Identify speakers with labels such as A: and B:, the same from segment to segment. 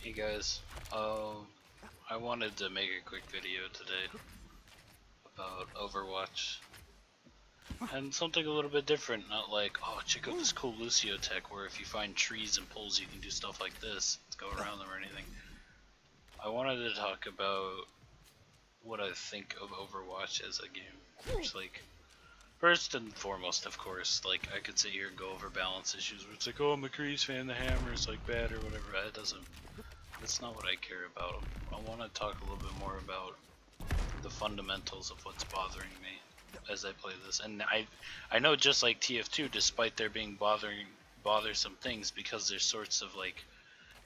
A: Hey guys, I wanted to make a quick video today about Overwatch and something a little bit different, not like, oh check out this cool Lucio tech where if you find trees and poles you can do stuff like this to go around them or anything. I wanted to talk about what I think of Overwatch as a game. It's like, first and foremost, of course, like I could sit here and go over balance issues where it's like, oh McCree's fan, the hammer's like bad or whatever. That's not what I care about. I want to talk a little bit more about the fundamentals of what's bothering me as I play this. And I know, just like TF2, despite there being bothersome things, because there's sorts of like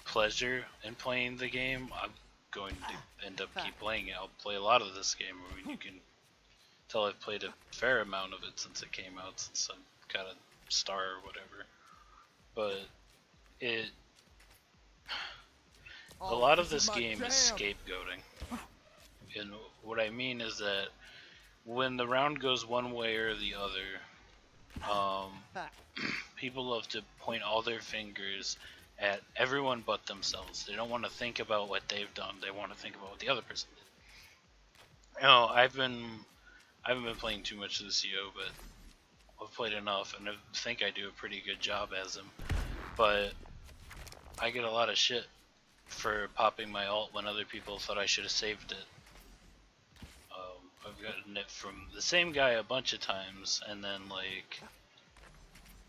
A: pleasure in playing the game, I'm going to end up keep playing it. I'll play a lot of this game. I mean, you can tell I've played a fair amount of it since it came out, since I got a star or whatever. But it a lot of this game is scapegoating. And what I mean is that when the round goes one way or the other, people love to point all their fingers at everyone but themselves. They don't want to think about what they've done. They want to think about what the other person did. You know, I haven't been playing too much Lucio, but I've played enough, and I think I do a pretty good job as him. But I get a lot of shit for popping my ult when other people thought I should have saved it. I've gotten it from the same guy a bunch of times, and then like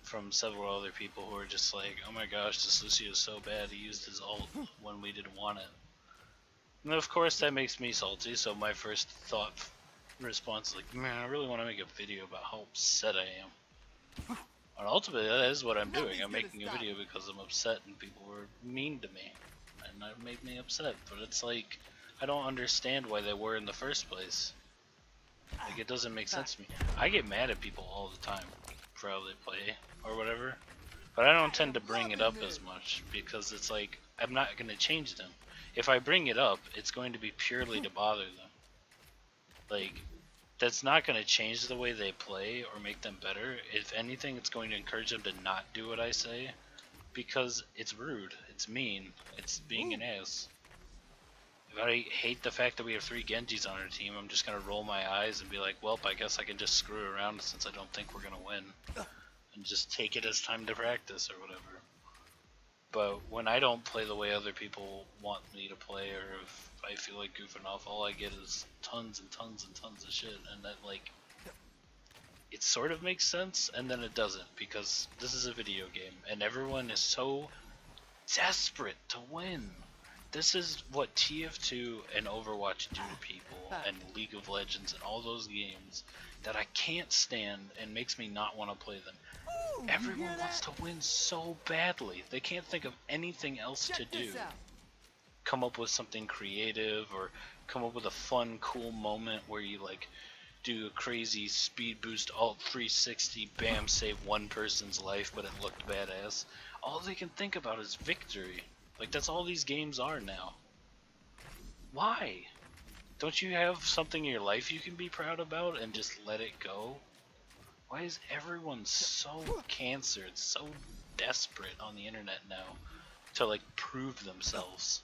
A: from several other people who are just like, oh my gosh, this Lucio is so bad, he used his ult when we didn't want it. And of course that makes me salty, so my first thought response is like, man, I really want to make a video about how upset I am. And ultimately that is what I'm doing. I'm making a video because I'm upset and people were mean to me. And that made me upset, but it's like, I don't understand why they were in the first place. Like, it doesn't make sense to me. I get mad at people all the time for how they play or whatever, but I don't tend to bring it up as much because it's like, I'm not going to change them. If I bring it up, it's going to be purely to bother them. Like, that's not going to change the way they play or make them better. If anything, it's going to encourage them to not do what I say because it's rude, it's mean, it's being an ass. If I hate the fact that we have 3 Genjis on our team, I'm just going to roll my eyes and be like, well, I guess I can just screw around since I don't think we're going to win. And just take it as time to practice or whatever. But when I don't play the way other people want me to play, or if I feel like goofing off, all I get is tons and tons and tons of shit. And that, like, it sort of makes sense, and then it doesn't, because this is a video game, and everyone is so desperate to win. This is what TF2 and Overwatch do to people, and League of Legends and all those games that I can't stand and makes me not want to play them. Everyone wants to win so badly. They can't think of anything else to do. Come up with something creative, or come up with a fun, cool moment where you like do a crazy speed boost alt 360, bam, save one person's life, but it looked badass. All they can think about is victory. Like, that's all these games are now. Why? Don't you have something in your life you can be proud about and just let it go? Why is everyone so cancer, so desperate on the internet now to like prove themselves?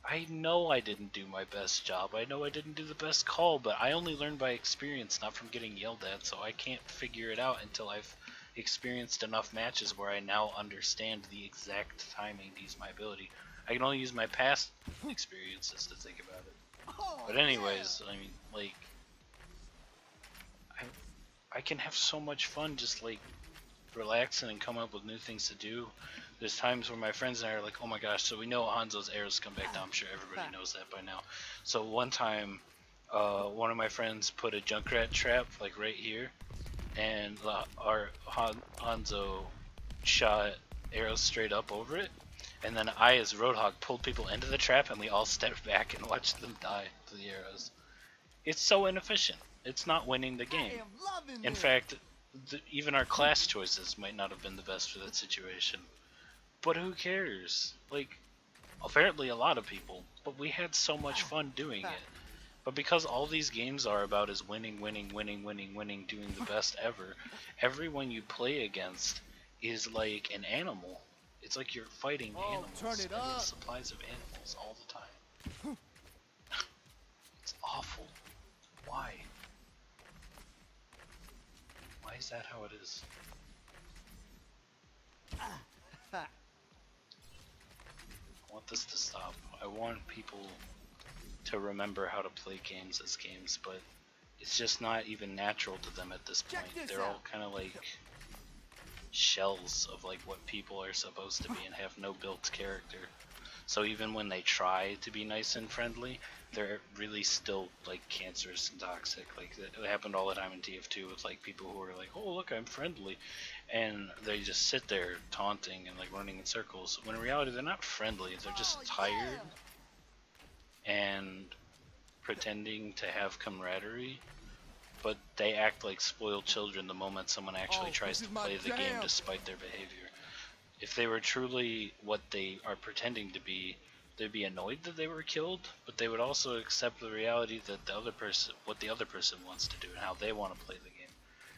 A: I know I didn't do my best job. I know I didn't do the best call, but I only learned by experience, not from getting yelled at, so I can't figure it out until I've experienced enough matches where I now understand the exact timing to use my ability. I can only use my past experiences to think about it. But anyways, I mean, like, I can have so much fun just like relaxing and come up with new things to do. There's times where my friends and I are like, oh my gosh, so we know Hanzo's arrows come back down. I'm sure everybody knows that by now. So one time, one of my friends put a Junkrat trap like right here, and our Hanzo shot arrows straight up over it, and then I, as Roadhog, pulled people into the trap, and we all stepped back and watched them die to the arrows. It's so inefficient. It's not winning the game. In fact, even our class choices might not have been the best for that situation. But who cares? Like, apparently a lot of people, but we had so much fun doing it. But because all these games are about is winning, winning, winning, winning, winning, doing the best ever, everyone you play against is like an animal. It's like you're fighting animals
B: turn it
A: and
B: up.
A: with supplies of animals all the time. It's awful. Why? Why is that how it is? I want this to stop. I want people to remember how to play games as games, but it's just not even natural to them at this point. They're all kind of like shells of like what people are supposed to be and have no built character. So even when they try to be nice and friendly, they're really still like cancerous and toxic. Like it happened all the time in TF2 with like people who are like, "Oh look, I'm friendly," and they just sit there taunting and like running in circles. When in reality, they're not friendly. They're just tired and pretending to have camaraderie, but they act like spoiled children the moment someone actually tries to play the game despite their behavior. If they were truly what they are pretending to be, they'd be annoyed that they were killed, but they would also accept the reality that what the other person wants to do and how they want to play the game.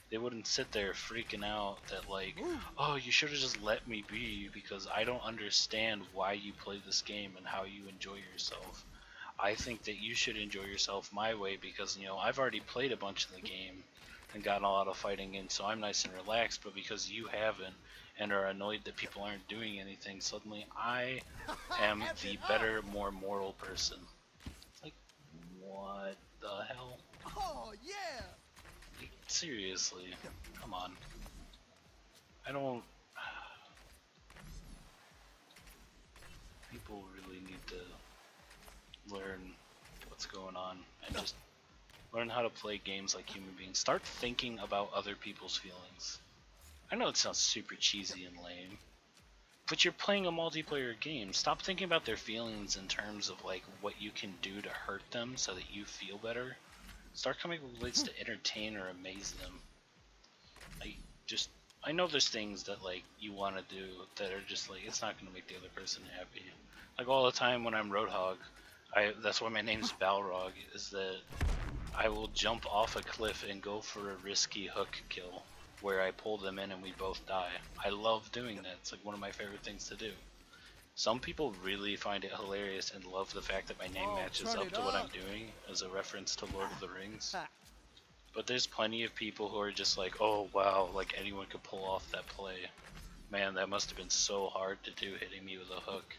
A: They wouldn't sit there freaking out that like, oh, you should have just let me be because I don't understand why you play this game and how you enjoy yourself. I think that you should enjoy yourself my way because, I've already played a bunch of the game and gotten a lot of fighting in, so I'm nice and relaxed, but because you haven't and are annoyed that people aren't doing anything, suddenly I am the better, more moral person. It's like, what the hell?
B: Oh yeah.
A: Like, seriously, come on. I don't... People really need to learn what's going on and just learn how to play games like human beings. Start thinking about other people's feelings. I know it sounds super cheesy and lame, but you're playing a multiplayer game. Stop thinking about their feelings in terms of like what you can do to hurt them so that you feel better. Start coming up with ways to entertain or amaze them. I know there's things that like you want to do that are just like it's not going to make the other person happy. Like all the time when I'm Roadhog, that's why my name's Balrog, is that I will jump off a cliff and go for a risky hook kill where I pull them in and we both die. I love doing that. It's like one of my favorite things to do. Some people really find it hilarious and love the fact that my name matches up to what I'm doing as a reference to Lord of the Rings. But there's plenty of people who are just like, oh wow, like anyone could pull off that play. Man, that must have been so hard to do, hitting me with a hook.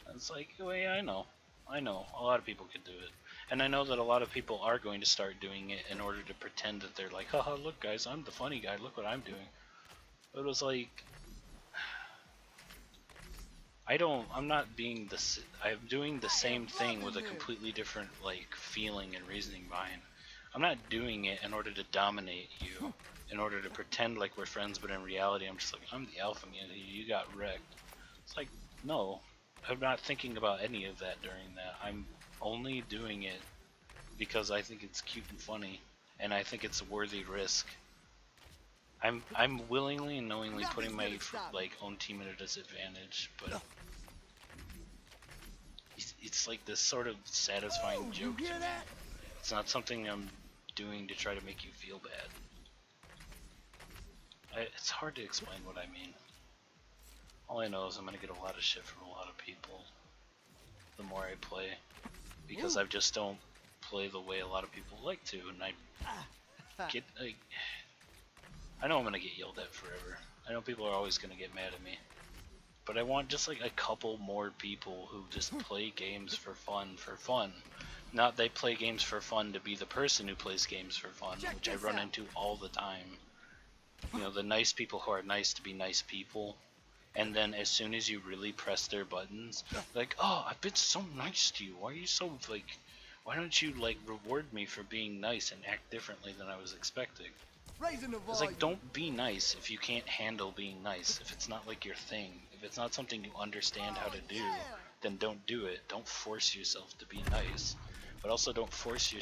A: And it's like, well, yeah, I know. A lot of people could do it. And I know that a lot of people are going to start doing it in order to pretend that they're like, haha, look guys, I'm the funny guy, look what I'm doing. But it was like, I'm doing the same thing with a completely different like feeling and reasoning behind. I'm not doing it in order to dominate you, in order to pretend like we're friends, but in reality I'm just like, I'm the alpha man, you got wrecked. It's like, no, I'm not thinking about any of that during that. I'm only doing it because I think it's cute and funny, and I think it's a worthy risk. I'm willingly and knowingly putting my like own team at a disadvantage, but it's like this sort of satisfying joke to me. It's not something I'm doing to try to make you feel bad. It's hard to explain what I mean. All I know is I'm gonna get a lot of shit from a lot of people the more I play, because I just don't play the way a lot of people like to, and I know I'm gonna get yelled at forever. I know people are always gonna get mad at me, but I want just like a couple more people who just play games for fun. Not they play games for fun to be the person who plays games for fun, which I run into all the time. The nice people who are nice to be nice people, and then as soon as you really press their buttons, like, oh, I've been so nice to you. Why don't you like reward me for being nice and act differently than I was expecting? It's like, don't be nice if you can't handle being nice. If it's not like your thing, if it's not something you understand how to do, then don't do it. Don't force yourself to be nice, but also don't force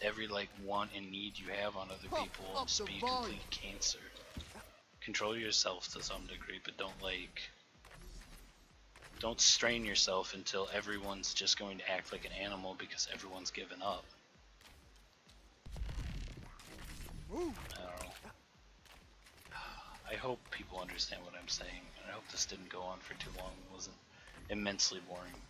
A: every like want and need you have on other people and just be a complete cancer. Control yourself to some degree, but don't strain yourself until everyone's just going to act like an animal because everyone's given up. I don't know. I hope people understand what I'm saying. I hope this didn't go on for too long. It wasn't immensely boring.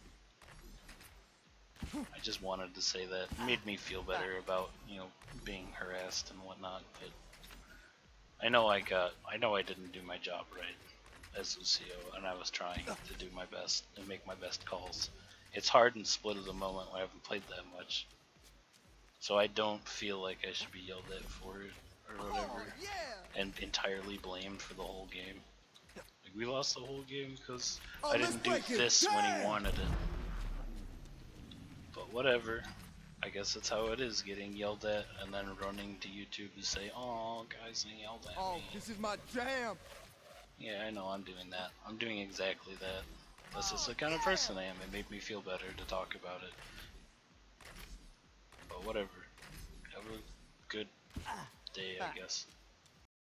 A: I just wanted to say that. It made me feel better about, you know, being harassed and whatnot, but I know I didn't do my job right as Lucio, and I was trying to do my best and make my best calls. It's hard in Split of the Moment when I haven't played that much, so I don't feel like I should be yelled at for it or whatever, and entirely blamed for the whole game. Like, we lost the whole game because I didn't do this when he wanted it. But whatever. I guess that's how it is, getting yelled at and then running to YouTube to say, "Oh, guys, they yelled at me."
B: Oh, this is my jam.
A: Yeah, I know, I'm doing that. I'm doing exactly that. This is the kind of person I am. It made me feel better to talk about it. But whatever. Have a good day, I guess.